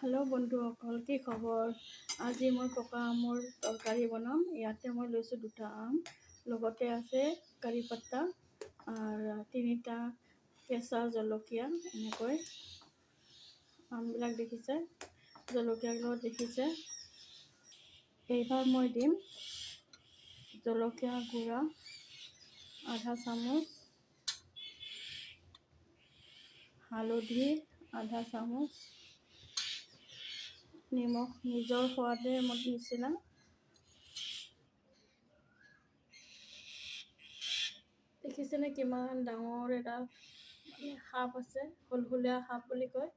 Hello' বন্ধুসকল, কি খবৰ? আজি মই পকা আমৰ তৰকাৰী বনাম। ইয়াতে মই লৈছোঁ 2টা আম, লগতে আছে কাৰি পাত্তা আৰু 3টা কেঁচা জলকীয়া। এনেকৈ আমবিলাক দেখিছে, জলকীয়াবিলাক দেখিছে। এইবাৰ মই দিম জলকীয়া গুড়া আধা চামুচ, হালধি আধা চামুচ, নিমখ নিজৰ সোৱাদে নিচিনা, দেখিছেনে কিমান ডাঙৰ এডাল সাপ আছে, হুলহুলীয়া সাপ বুলি কয়।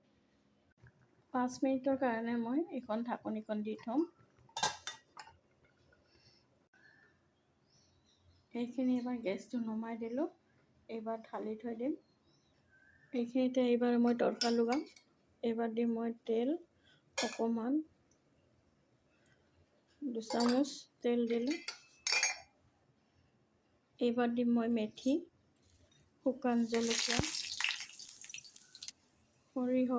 5 মিনিটৰ কাৰণে মই এইখন ঢাকনিখন দি থ'ম। এইখিনি এইবাৰ গেছটো নমাই দিলোঁ, এইবাৰ ঢালি থৈ দিম। এইখিনিতে এইবাৰ মই তৰকা লগাম। এইবাৰ দিম মই তেল অকণমান, 2 চামুচ তেল দিলোঁ। এইবাৰ দিম মই মেথি, শুকান জলকীয়া, সৰিয়হ,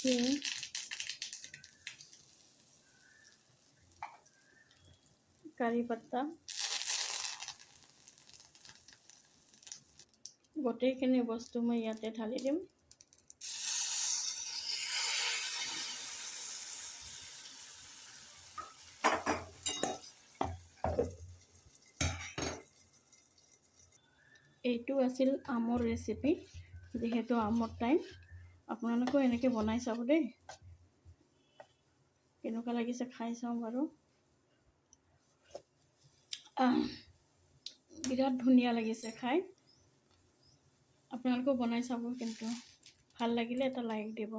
হিং, কাৰি পাত্তা, গোটেইখিনি বস্তু মই ইয়াতে ঢালি দিম। এইটো আছিল আমৰ ৰেচিপি। যিহেতু আমৰ টাইম, আপোনালোকেও এনেকৈ বনাই চাব দেই। কেনেকুৱা লাগিছে খাই চাওঁ বাৰু। বিৰাট ধুনীয়া লাগিছে খাই। আপোনালোকেও বনাই চাব, কিন্তু ভাল লাগিলে এটা লাইক দিব।